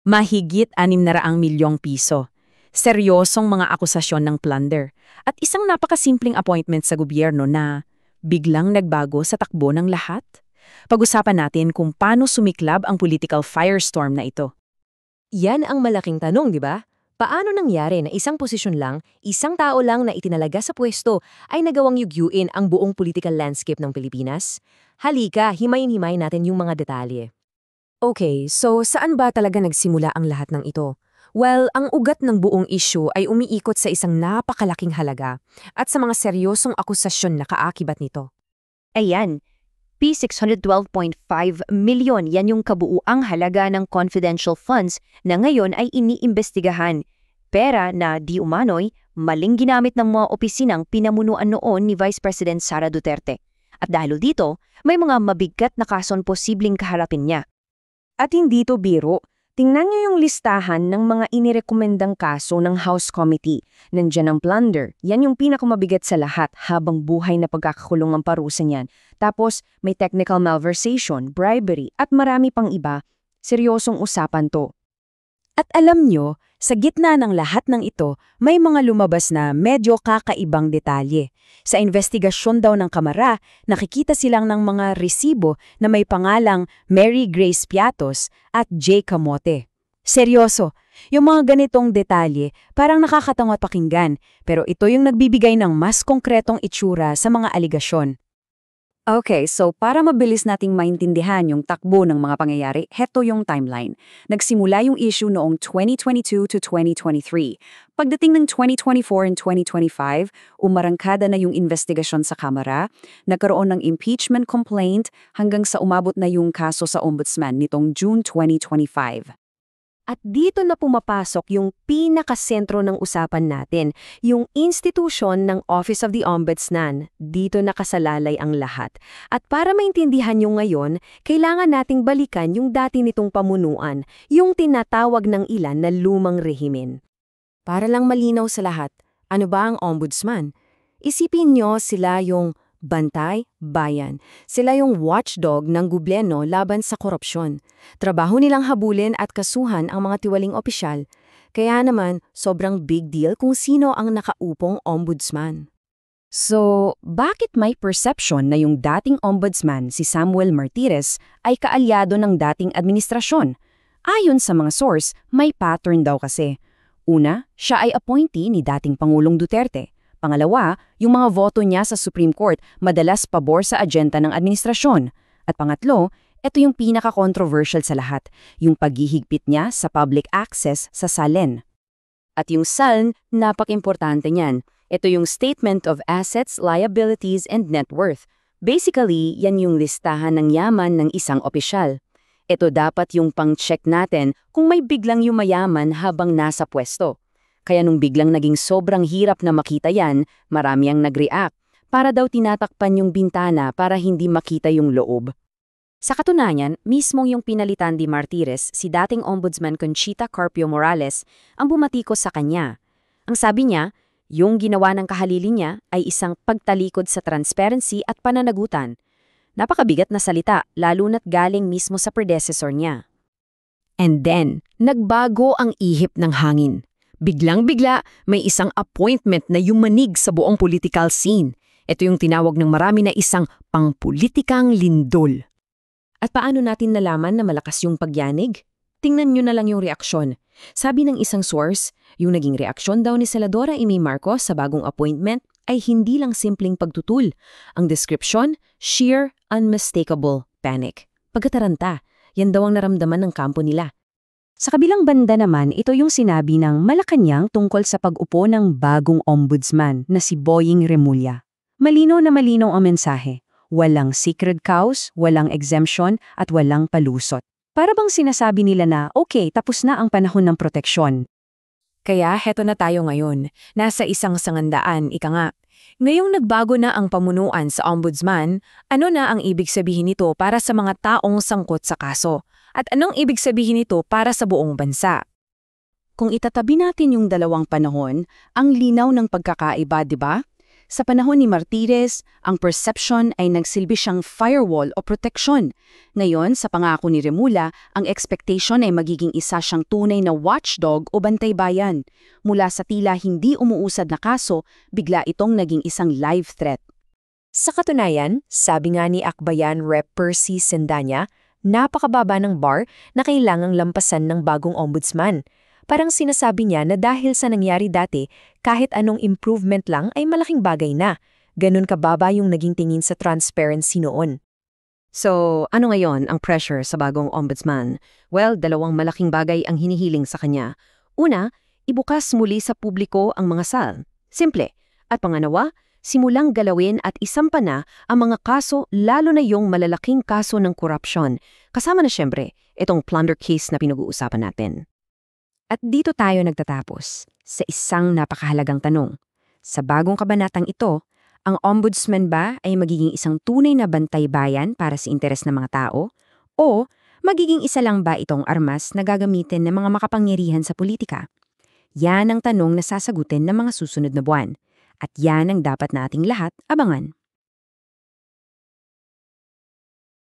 Mahigit 600 milyong piso. Seryosong mga akusasyon ng plunder. At isang napakasimpleng appointment sa gobyerno na biglang nagbago sa takbo ng lahat. Pag-usapan natin kung paano sumiklab ang political firestorm na ito. Yan ang malaking tanong, di ba? Paano nangyari na isang posisyon lang, isang tao lang na itinalaga sa pwesto ay nagawang yugyuin ang buong political landscape ng Pilipinas? Halika, himayin-himay natin yung mga detalye. Okay, so saan ba talaga nagsimula ang lahat ng ito? Well, ang ugat ng buong issue ay umiikot sa isang napakalaking halaga at sa mga seryosong akusasyon na kaakibat nito. Ayan, P612.5 milyon yan yung kabuuang halaga ng confidential funds na ngayon ay iniimbestigahan. Pera na di umano'y maling ginamit ng mga opisinang pinamunuan noon ni Vice President Sara Duterte. At dahil dito, may mga mabigat na kasong posibleng kaharapin niya. At hindi to biro. Tingnan niyo yung listahan ng mga inirekomendang kaso ng House Committee. Nandiyan ang plunder. Yan yung pinakamabigat sa lahat habang buhay na pagkakakulong ang parusa niyan. Tapos may technical malversation, bribery at marami pang iba. Seryosong usapan to. At alam nyo, sa gitna ng lahat ng ito, may mga lumabas na medyo kakaibang detalye. Sa investigasyon daw ng Kamara, nakikita silang ng mga resibo na may pangalang Mary Grace Piatos at J. Camote. Seryoso, yung mga ganitong detalye parang nakakatangot pakinggan, pero ito yung nagbibigay ng mas konkretong itsura sa mga aligasyon. Okay, so para mabilis nating maintindihan yung takbo ng mga pangyayari, heto yung timeline. Nagsimula yung issue noong 2022 to 2023. Pagdating ng 2024 and 2025, umarangkada na yung investigasyon sa Kamara, nagkaroon ng impeachment complaint hanggang sa umabot na yung kaso sa Ombudsman nitong June 2025. At dito na pumapasok yung pinakasentro ng usapan natin, yung institusyon ng Office of the Ombudsman. Dito nakasalalay ang lahat. At para maintindihan nyo ngayon, kailangan nating balikan yung dati nitong pamunuan, yung tinatawag ng ilan na lumang rehimen. Para lang malinaw sa lahat, ano ba ang Ombudsman? Isipin nyo sila yung bantay, bayan. Sila yung watchdog ng gobyerno laban sa korupsyon. Trabaho nilang habulin at kasuhan ang mga tiwaling opisyal. Kaya naman, sobrang big deal kung sino ang nakaupong ombudsman. So, bakit may perception na yung dating ombudsman si Samuel Martires ay kaalyado ng dating administrasyon? Ayon sa mga source, may pattern daw kasi. Una, siya ay appointee ni dating Pangulong Duterte. Pangalawa, yung mga voto niya sa Supreme Court madalas pabor sa agenda ng administrasyon. At pangatlo, ito yung pinaka-controversial sa lahat, yung paghihigpit niya sa public access sa SALN. At yung SALN, napaka-importante niyan. Ito yung Statement of Assets, Liabilities, and Net Worth. Basically, yan yung listahan ng yaman ng isang opisyal. Ito dapat yung pang-check natin kung may biglang yumayaman habang nasa pwesto. Kaya nung biglang naging sobrang hirap na makita yan, marami ang nag-react. Para daw tinatakpan yung bintana para hindi makita yung loob. Sa katunayan, mismong yung pinalitan ni Martires, si dating Ombudsman Conchita Carpio Morales, ang bumatikos sa kanya. Ang sabi niya, yung ginawa ng kahalili niya ay isang pagtalikod sa transparency at pananagutan. Napakabigat na salita, lalo na't galing mismo sa predecessor niya. And then, nagbago ang ihip ng hangin. Biglang-bigla, may isang appointment na yumanig sa buong political scene. Ito yung tinawag ng marami na isang pangpolitikang lindol. At paano natin nalaman na malakas yung pagyanig? Tingnan nyo na lang yung reaksyon. Sabi ng isang source, yung naging reaksyon daw ni Senadora Amy Marcos sa bagong appointment ay hindi lang simpleng pagtutul. Ang description, sheer, unmistakable panic. Pagkataranta, yan daw ang naramdaman ng kampo nila. Sa kabilang banda naman, ito yung sinabi ng Malacanang tungkol sa pag-upo ng bagong ombudsman na si Boying Remulla. Malinaw na malinaw ang mensahe. Walang secret cows, walang exemption, at walang palusot. Para bang sinasabi nila na, okay, tapos na ang panahon ng proteksyon. Kaya heto na tayo ngayon, nasa isang sangandaan, ika nga. Ngayong nagbago na ang pamunuan sa ombudsman, ano na ang ibig sabihin nito para sa mga taong sangkot sa kaso? At anong ibig sabihin nito para sa buong bansa? Kung itatabi natin yung dalawang panahon, ang linaw ng pagkakaiba, di ba? Sa panahon ni Martires, ang perception ay nagsilbi siyang firewall o protection. Ngayon, sa pangako ni Remula, ang expectation ay magiging isa siyang tunay na watchdog o bantay bayan. Mula sa tila hindi umuusad na kaso, bigla itong naging isang live threat. Sa katunayan, sabi nga ni Akbayan Rep. Percy Sendanya, napakababa ng bar na kailangang lampasan ng bagong ombudsman. Parang sinasabi niya na dahil sa nangyari dati, kahit anong improvement lang ay malaking bagay na. Ganun kababa yung naging tingin sa transparency noon. So, ano ngayon ang pressure sa bagong ombudsman? Well, dalawang malaking bagay ang hinihiling sa kanya. Una, ibukas muli sa publiko ang mga sal. Simple. At pangalawa, simulang galawin at isampa na ang mga kaso lalo na yung malalaking kaso ng korupsyon. Kasama na siyempre itong plunder case na pinag-uusapan natin. At dito tayo nagtatapos sa isang napakahalagang tanong. Sa bagong kabanatang ito, ang ombudsman ba ay magiging isang tunay na bantay bayan para sa interes ng mga tao? O magiging isa lang ba itong armas na gagamitin ng mga makapangyarihan sa politika? Yan ang tanong na sasagutin ng mga susunod na buwan. At yan ang dapat nating lahat abangan.